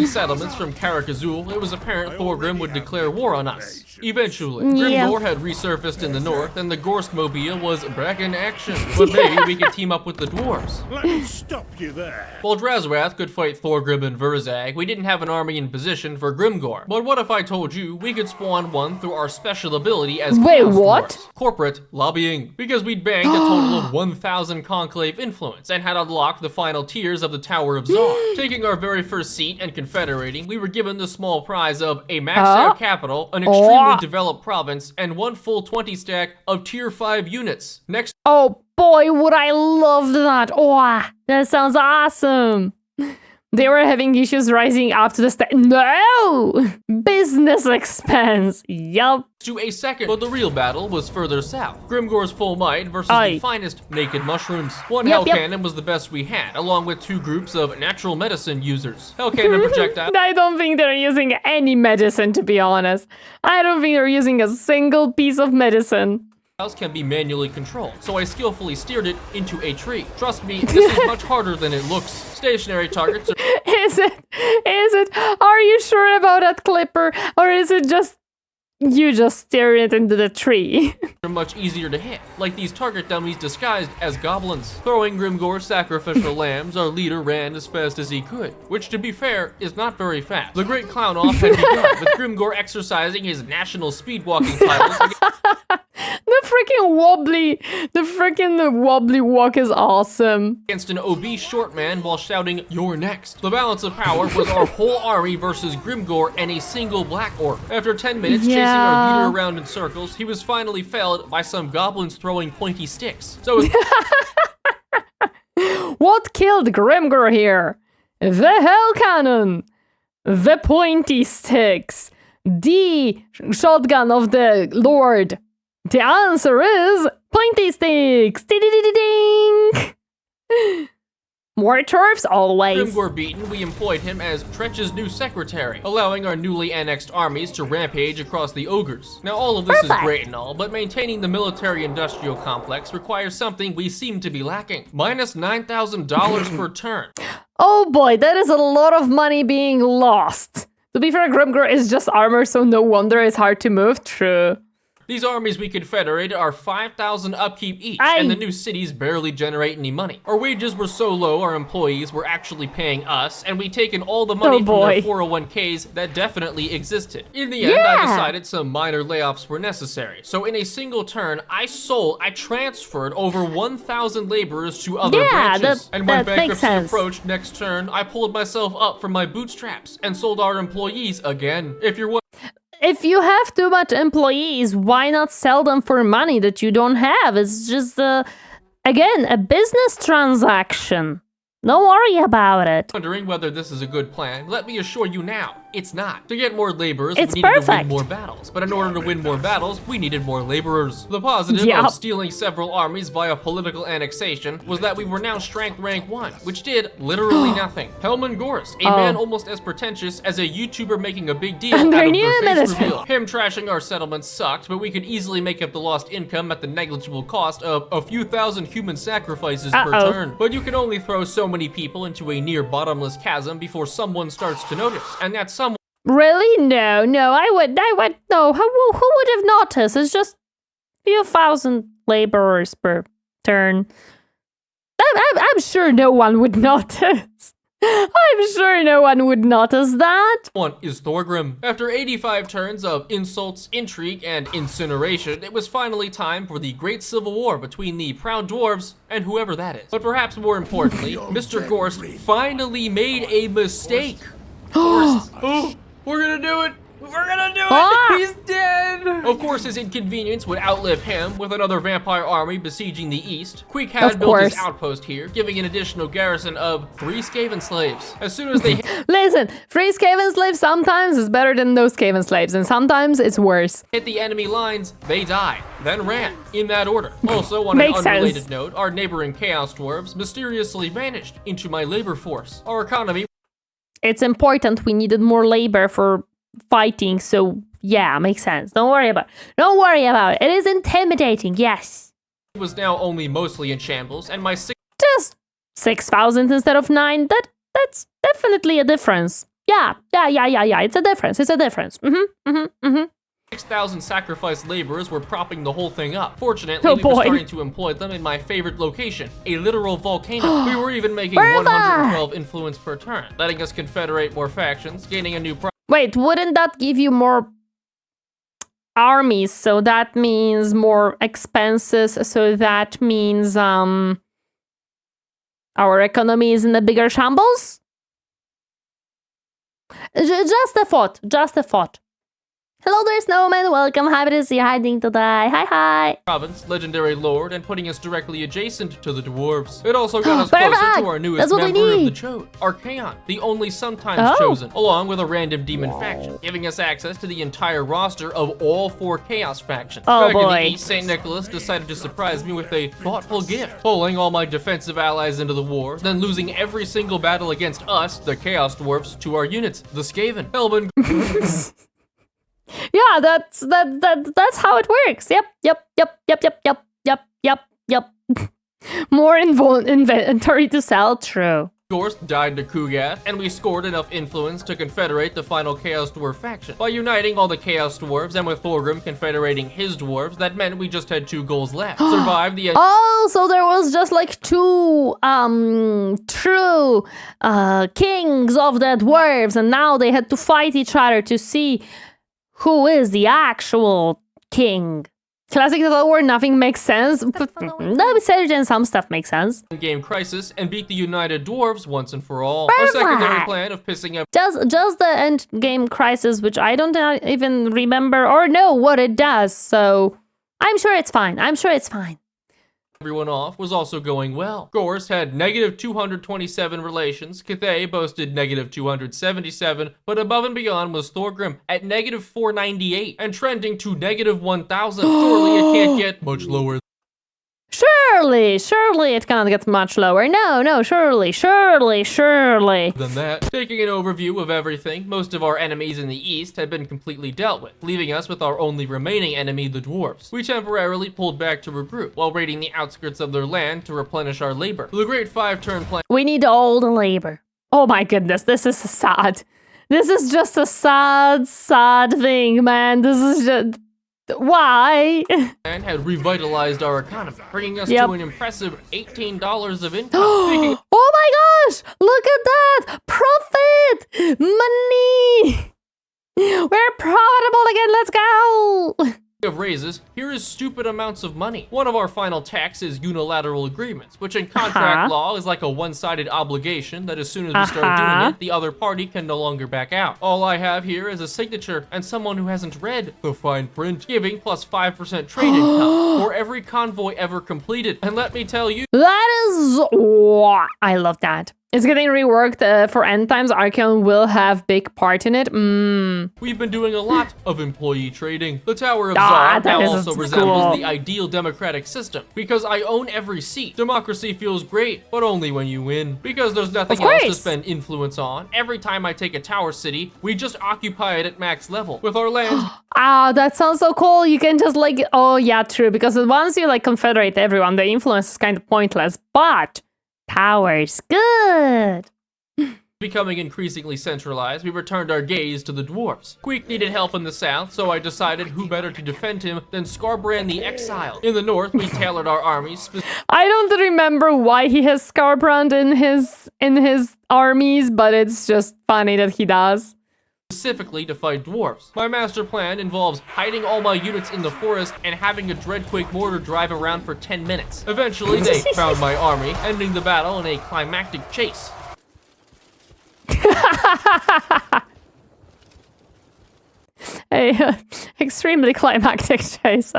Settlements from Karak Azul, it was apparent Thorgrim would declare war on us. Eventually, Grimgor had resurfaced in the north, and the Gorstmobile was back in action. But maybe we could team up with the dwarves. Let me stop you there. While Drazoath could fight Thorgrim and Verzag, we didn't have an army in position for Grimgor. But what if I told you we could spawn one through our special ability as Chaos Dwarves? Corporate lobbying. Because we'd banked a total of 1,000 conclave influence and had unlocked the final tiers of the Tower of Zar. Taking our very first seat and confederating, we were given the small prize of a maxed out capital, an extremely developed province, and 1 full 20 stack of tier 5 units. Next. Oh boy, would I love that. Oh, that sounds awesome. They were having issues rising up to the stage. No! Business expense. Yup. To a second, but the real battle was further south. Grimgore's full might versus the finest naked mushrooms. One hell cannon was the best we had, along with 2 groups of natural medicine users. Hell cannon projectile. I don't think they're using any medicine, to be honest. I don't think they're using a single piece of medicine. Can be manually controlled, so I skillfully steered it into a tree. Trust me, this is much harder than it looks. Stationary targets are Is it? Are you sure about that, Clipper? Or is it just you just steer it into the tree? much easier to hit, like these target dummies disguised as goblins. Throwing Grimgore's sacrificial lambs, our leader ran as fast as he could, which, to be fair, is not very fast. The great clown-off had begun, with Grimgore exercising his national speed-walking titles. The freaking wobbly walk is awesome. Against an obese short man while shouting, "You're next." The balance of power was our whole army versus Grimgore and a single black orc. After 10 minutes chasing our leader around in circles, he was finally felled by some goblins throwing pointy sticks. So what killed Grimgore here? The hell cannon, the pointy sticks, the shotgun of the Lord. The answer is pointy sticks. Ding. More turfs always. Grimgore beaten, we employed him as Tzeentch's new secretary, allowing our newly annexed armies to rampage across the ogres. Now all of this is great and all, but maintaining the military-industrial complex requires something we seem to be lacking. Minus $9,000 per turn. Oh boy, that is a lot of money being lost. To be fair, Grimgore is just armor, so no wonder it's hard to move. True. These armies we confederated are 5,000 upkeep each, and the new cities barely generate any money. Our wages were so low, our employees were actually paying us, and we'd taken all the money from their 401ks that definitely existed. In the end, I decided some minor layoffs were necessary. So in a single turn, I transferred over 1,000 laborers to other branches. And when bankruptcy approached next turn, I pulled myself up from my bootstraps and sold our employees again. If you have too much employees, why not sell them for money that you don't have? It's just, again, a business transaction. Don't worry about it. Wondering whether this is a good plan? Let me assure you now, it's not. To get more laborers, we needed to win more battles. But in order to win more battles, we needed more laborers. The positive of stealing several armies via political annexation was that we were now strength rank 1, which did literally nothing. Helman Gorst, a man almost as pretentious as a YouTuber making a big deal out of their face reveal. Him trashing our settlements sucked, but we could easily make up the lost income at the negligible cost of a few thousand human sacrifices per turn. But you can only throw so many people into a near bottomless chasm before someone starts to notice, and that someone. Really? No, I would, no, who would have noticed? It's just a few thousand laborers per turn. I'm sure no one would notice. I'm sure no one would notice that. One is Thorgrim. After 85 turns of insults, intrigue, and incineration, it was finally time for the Great Civil War between the Proud Dwarves and whoever that is. But perhaps more importantly, Mr. Gorst finally made a mistake. Gorst, we're gonna do it! We're gonna do it! He's dead! Of course, his inconvenience would outlive him, with another vampire army besieging the east. Queek had built his outpost here, giving an additional garrison of 3 Skaven slaves. As soon as they Listen, 3 Skaven slaves sometimes is better than no Skaven slaves, and sometimes it's worse. Hit the enemy lines, they died, then ran, in that order. Also, on an unrelated note, our neighboring Chaos Dwarves mysteriously vanished into my labor force. Our economy... It's important, we needed more labor for fighting, so yeah, makes sense. Don't worry about it. It is intimidating, yes. It was now only mostly in shambles, and my just 6,000 instead of 9. That's definitely a difference. Yeah. It's a difference. 6,000 sacrificed laborers were propping the whole thing up. Fortunately, we were starting to employ them in my favorite location, a literal volcano. We were even making 112 influence per turn, letting us confederate more factions, gaining a new Wait, wouldn't that give you more armies? So that means more expenses. So that means our economy is in a bigger shambles? Just a thought. Hello there, snowman. Welcome. Happy to see you hiding today. Hi. province, legendary lord, and putting us directly adjacent to the dwarves. It also got us closer Perfect! to our newest That's what we member of the need. Chode, Archaon, the only sometimes chosen, along with a random demon faction, giving us access to the entire roster of all 4 Chaos factions. Oh, Back in boy. the East, St. Nicholas decided to surprise me with a thoughtful gift, pulling all my defensive allies into the war, then losing every single battle against us, the Chaos dwarfs, to our units, the Skaven. Elben Yeah, that's how it works. Yep. More inventory to sell. True. Gorst died to Kugath, and we scored enough influence to confederate the final Chaos Dwarf faction. By uniting all the Chaos Dwarves and with Thorgrim confederating his dwarves, that meant we just had 2 goals left. Survive the Oh, so there was just like 2 true kings of the dwarves, and now they had to fight each other to see who is the actual king. Classic Total War, nothing makes sense. But no, Surgeon, some stuff makes sense. game crisis and beat the united dwarves once and for all. Perfect. A secondary plan of pissing Just the end game crisis, which I don't even remember or know what it does. So I'm sure it's fine. everyone off was also going well. Gorst had negative 227 relations, Cathay boasted negative 277, but above and beyond was Thorgrim at negative 498 and trending to negative 1000. Surely it can't get much lower Surely it cannot get much lower. No, surely. than that. Taking an overview of everything, most of our enemies in the east had been completely dealt with, leaving us with our only remaining enemy, the dwarves. We temporarily pulled back to regroup, while raiding the outskirts of their land to replenish our labor. The great 5-turn plan We need all the labor. Oh my goodness, this is sad. This is just a sad thing, man. This is just... Why? had revitalized our economy, bringing us Yep. to an impressive $18 of income. Speaking Oh my gosh! Look at that! Profit! Money! We're profitable again, let's go! of raises, here is stupid amounts of money. One of our final tax is unilateral agreements, which in contract law is like a one-sided obligation that as soon as we start doing it, the other party can no longer back out. All I have here is a signature and someone who hasn't read the fine print, giving plus 5% trade income for every convoy ever completed. And let me tell you, That is... I love that. It's getting reworked for end times. Archaon will have big part in it. we've been doing a lot of employee trading. The Tower of Ah, Zod that now is also cool. resembles the ideal democratic system because I own every seat. Democracy feels great, but only when you win. Because there's nothing Of else to course. spend influence on. Every time I take a tower city, we just occupy it at max level. With our lands Ah, that sounds so cool. You can just like... Oh yeah, true. Because once you like confederate everyone, the influence is kind of pointless. But... Towers, good. becoming increasingly centralized, we returned our gaze to the dwarves. Queek needed help in the south, so I decided who better to defend him than Skarbrand the Exile. In the north, we tailored our armies I don't remember why he has Skarbrand in his armies, but it's just funny that he does. specifically to fight dwarves. My master plan involves hiding all my units in the forest and having a Dreadquake mortar drive around for 10 minutes. Eventually, they found my army, ending the battle in a climactic chase. Extremely climactic chase.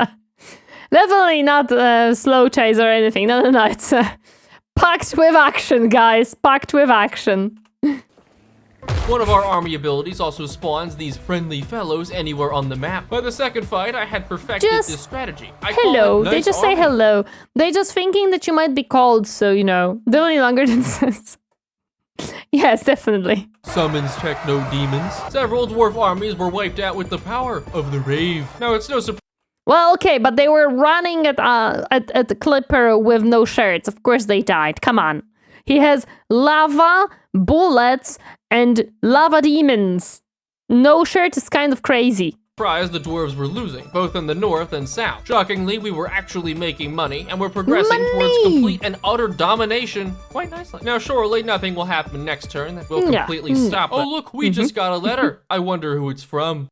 Definitely not a slow chase or anything. No. It's packed with action, guys. Packed with action. One of our army abilities also spawns these friendly fellows anywhere on the map. By the second fight, I had perfected Just this strategy. I call Hello. it They nice just say army. hello. They just thinking that you might be called, so you know. They're only longer than this. Yes, definitely. Summons techno demons. Several dwarf armies were wiped out with the power of the rave. Now it's no surprise. Well, okay, but they were running at the Clipper with no shirts. Of course they died. Come on. He has lava, bullets, and lava demons. No shirt is kind of crazy. The dwarves were losing, both in the north and south. Shockingly, we were actually making money, and we're progressing towards complete and utter domination quite nicely. Now, surely nothing will happen next turn that will Yeah. completely stop. Oh, look, we just got a letter. I wonder who it's from.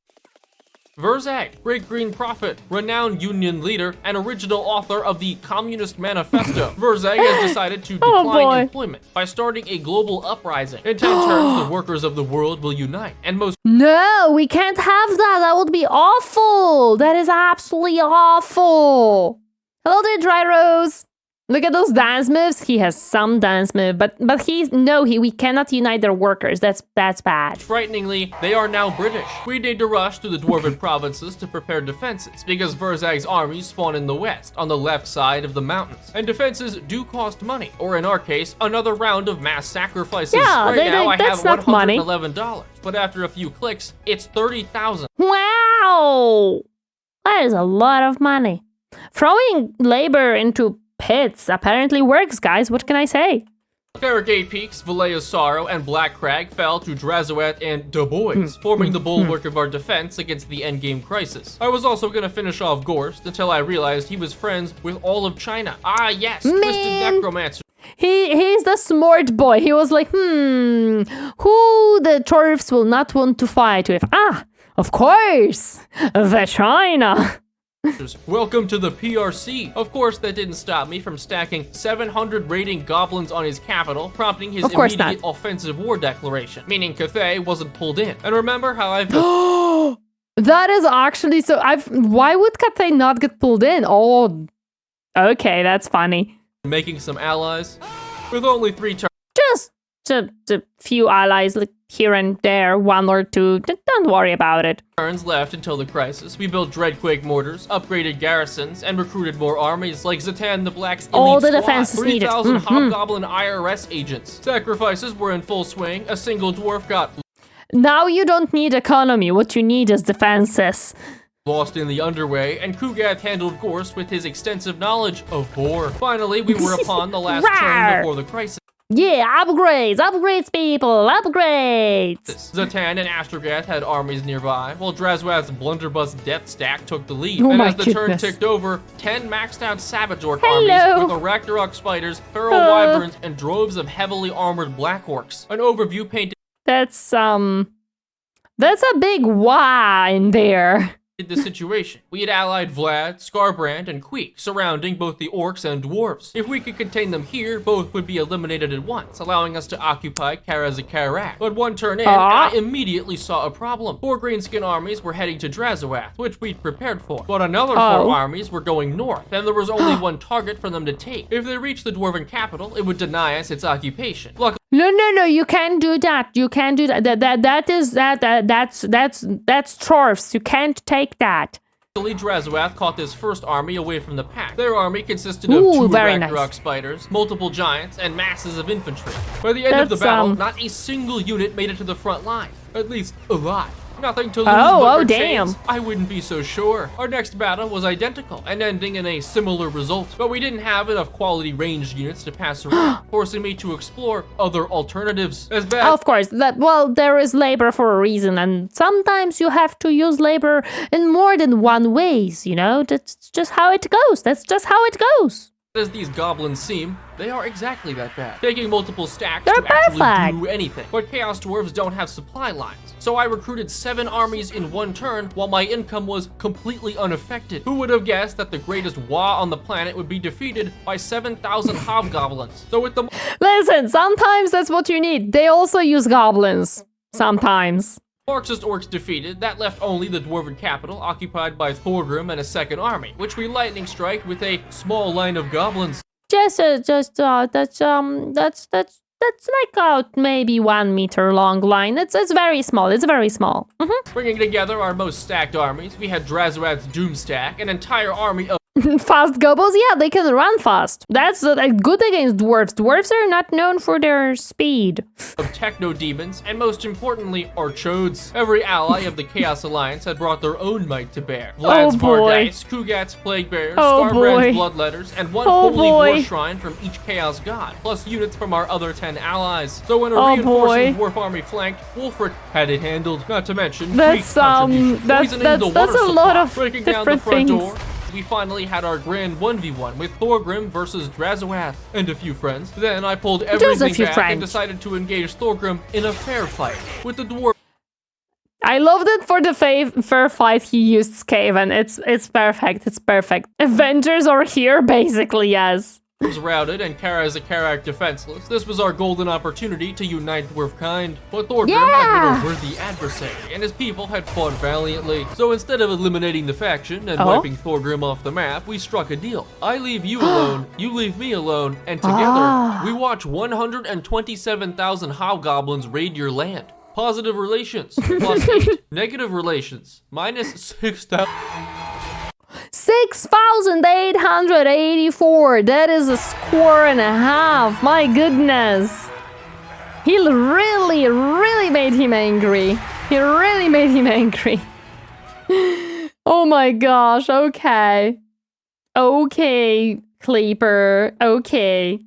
Verzag, Great Green Prophet, renowned union leader, and original author of the Communist Manifesto. Verzag has decided to decline employment by starting a global uprising. In 10 turns, the workers of the world will unite, and most— No, we can't have that. That would be awful. That is absolutely awful. Hello there, Dry Rose. Look at those dance moves. He has some dance move, but we cannot unite their workers. That's bad. Frighteningly, they are now British. We need to rush to the dwarven provinces to prepare defenses, because Verzag's armies spawn in the west, on the left side of the mountains. And defenses do cost money, or in our case, another round of mass sacrifices. Yeah, now I have not money. $111, but after a few clicks, it's 30,000. Wow! That is a lot of money. Throwing labor into pits apparently works, guys. What can I say? Farragate Peaks, Valea's Sorrow, and Black Crag fell to Drazoeth and Du Bois, forming the bulwark of our defense against the endgame crisis. I was also gonna finish off Gorst until I realized he was friends with all of China. Ah yes, Twisted Necromancer. He's the smart boy. He was like, who the turfs will not want to fight with? Ah, of course, the China. Welcome to the PRC. Of course, that didn't stop me from stacking 700 raiding goblins on his capital, prompting his immediate offensive war declaration, meaning Cathay wasn't pulled in. And remember how I've— That is actually so. Why would Cathay not get pulled in? Oh, okay, that's funny. Making some allies with only 3 turns. Just a few allies, like here and there, 1 or 2. Don't worry about it. Turns left until the crisis. We built Dreadquake mortars, upgraded garrisons, and recruited more armies like Zatan the Black's elite all the squad, defenses needed. 3,000 Hobgoblin IRS agents. Sacrifices were in full swing. A single dwarf got— Now you don't need economy. What you need is defenses. Lost in the underway, and Kugath handled Gorst with his extensive knowledge of war. Finally, we were upon the last turn before the crisis. Yeah, upgrades, people, upgrades! Zatan and Astrogath had armies nearby, while Drazoeth's blunderbuss death stack took the lead. Oh and my as the turn goodness. ticked over, 10 maxed out Savage Orc armies with Arachnarok spiders, feral wyverns, and droves of heavily armored Black Orcs. An overview painted That's a big wah in there. the situation. We had allied Vlad, Scarbrand, and Queek, surrounding both the orcs and dwarves. If we could contain them here, both would be eliminated at once, allowing us to occupy Karazikarak. But one turn in, I immediately saw a problem. 4 greenskin armies were heading to Drazoeth, which we'd prepared for. But another 4 armies were going north, and there was only one target for them to take. If they reached the dwarven capital, it would deny us its occupation. Luckily, No, you can't do that. You can't do that. That's Torfs. You can't take that. Drazoeth caught this first army away from the pack. Their army consisted of 2 Ragnarok spiders, multiple giants, and masses of infantry. By the end of the battle, not a single unit made it to the front line. At least, alive. Nothing to lose but damn. chains. I wouldn't be so sure. Our next battle was identical and ending in a similar result, but we didn't have enough quality ranged units to pass around, forcing me to explore other alternatives. As bad— Of course, there is labor for a reason, and sometimes you have to use labor in more than one ways, you know? That's just how it goes. That's just how it goes. As these goblins seem, they are exactly that bad, taking multiple stacks They're to actually perfect. do anything. But Chaos Dwarves don't have supply lines, so I recruited 7 armies in one turn while my income was completely unaffected. Who would have guessed that the greatest Wa on the planet would be defeated by 7,000 hobgoblins? So with the— Listen, sometimes that's what you need. They also use goblins. Sometimes. Marxist orcs defeated, that left only the dwarven capital occupied by Thorgrim and a second army, which we lightning strike with a small line of goblins. That's like maybe 1 meter long line. It's very small. It's very small. Bringing together our most stacked armies, we had Drazoeth's Doomstack, an entire army of Fast gobbles, yeah, they can run fast. That's good against dwarves. Dwarves are not known for their speed. Of techno demons, and most importantly, Archodes. Every ally of the Chaos Alliance had brought their own might to bear. Vlad's Vardice, Kugat's Plague Bears, Scarbrand's Bloodletters, and one holy war shrine from each Chaos God, plus units from our other 10 allies. So when a reinforcing dwarf army flanked, Wolfric had it handled. Not to mention, that's a lot of breaking down the front door. We finally had our grand 1v1 with Thorgrim versus Drazoeth and a few friends. Then I pulled everything back and decided to engage Thorgrim in a fair fight with the dwarf. I loved it for the fair fight he used Skaven. It's perfect. It's perfect. Avengers are here, basically, yes. Was routed and Kara as a Karak defenseless. This was our golden opportunity to unite dwarfkind. But Thorgrim had been a worthy adversary, and his people had fought valiantly. So instead of eliminating the faction and wiping Thorgrim off the map, we struck a deal. I leave you alone, you leave me alone, and together we watch 127,000 hobgoblins raid your land. Positive relations, +8. Negative relations, -6,000. 6,884. That is a score and a half. My goodness. He really, really made him angry. He really made him angry. Oh my gosh. Okay. Okay, Kleaper. Okay.